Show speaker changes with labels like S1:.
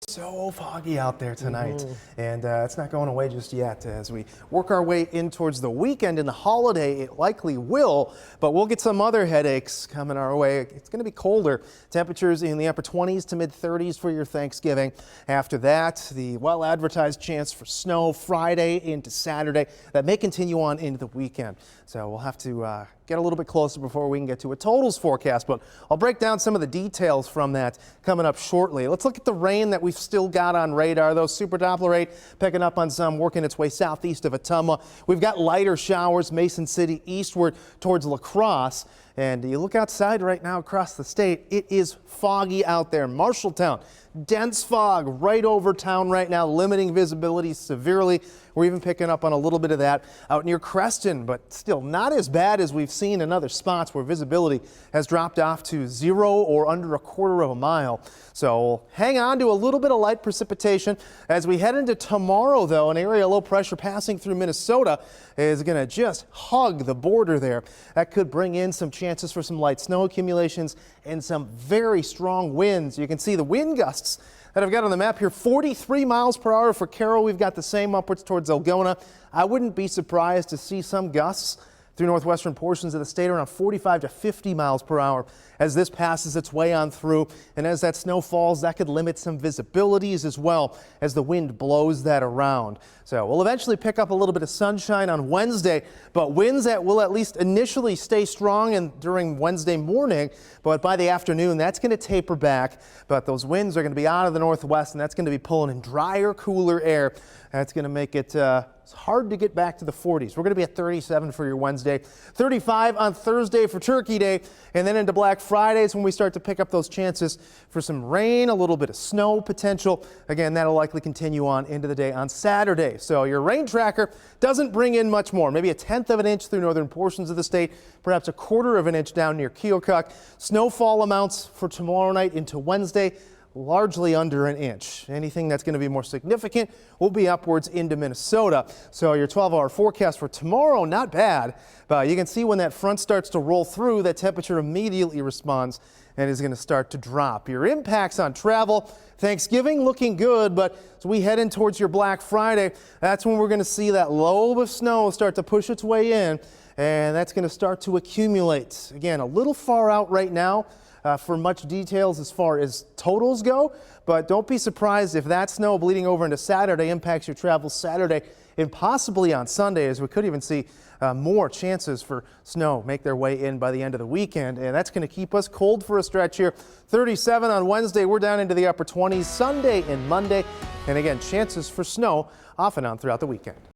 S1: So foggy out there tonight, and it's not going away just yet. As we work our way in towards the weekend and the holiday, it likely will, but we'll get some other headaches coming our way. It's going to be colder. Temperatures in the upper 20s to mid 30s for your Thanksgiving. After that, the well-advertised chance for snow Friday into Saturday. That may continue on into the weekend. So we'll have to get a little bit closer before we can get to a totals forecast, but I'll break down some of the details from that coming up shortly. Let's look at the rain that we've still got on radar, though. Super Doppler 8 picking up on some, working its way southeast of Ottumwa. We've got lighter showers, Mason City eastward towards La Crosse. And you look outside right now across the state, it is foggy out there. Marshalltown, dense fog right over town right now, limiting visibility severely. We're even picking up on a little bit of that out near Creston, but still not as bad as we've seen in other spots where visibility has dropped off to 0 or under a quarter of a mile. So hang on to a little bit of light precipitation. As we head into tomorrow, though, an area of low pressure passing through Minnesota is going to just hug the border there. That could bring in some chances for some light snow accumulations and some very strong winds. You can see the wind gusts that I've got on the map here, 43 miles per hour for Carroll. We've got the same upwards towards Algona. I wouldn't be surprised to see some gusts through northwestern portions of the state around 45 to 50 miles per hour as this passes its way on through. And as that snow falls, that could limit some visibilities as well as the wind blows that around. So we'll eventually pick up a little bit of sunshine on Wednesday, but winds that will at least initially stay strong and during Wednesday morning. But by the afternoon, that's going to taper back. But those winds are going to be out of the northwest, and that's going to be pulling in drier, cooler air. That's going to make it it's hard to get back to the 40s. We're going to be at 37 for your Wednesday, 35 on Thursday for Turkey Day, and then into Black Fridays when we start to pick up those chances for some rain, a little bit of snow potential. Again, that'll likely continue on into the day on Saturday. So your rain tracker doesn't bring in much more, maybe 1/10 of an inch through northern portions of the state, perhaps 1/4 of an inch down near Keokuk. Snowfall amounts for tomorrow night into Wednesday, largely under an inch. Anything that's going to be more significant will be upwards into Minnesota. So your 12-hour forecast for tomorrow, not bad, but you can see when that front starts to roll through, that temperature immediately responds and is going to start to drop. Your impacts on travel, Thanksgiving looking good, but as we head in towards your Black Friday, that's when we're going to see that lobe of snow start to push its way in, and that's going to start to accumulate. Again, a little far out right now for much details as far as totals go, but don't be surprised if that snow bleeding over into Saturday impacts your travel Saturday and possibly on Sunday, as we could even see more chances for snow make their way in by the end of the weekend, and that's going to keep us cold for a stretch here. 37 on Wednesday, we're down into the upper 20s Sunday and Monday, and again, chances for snow off and on throughout the weekend.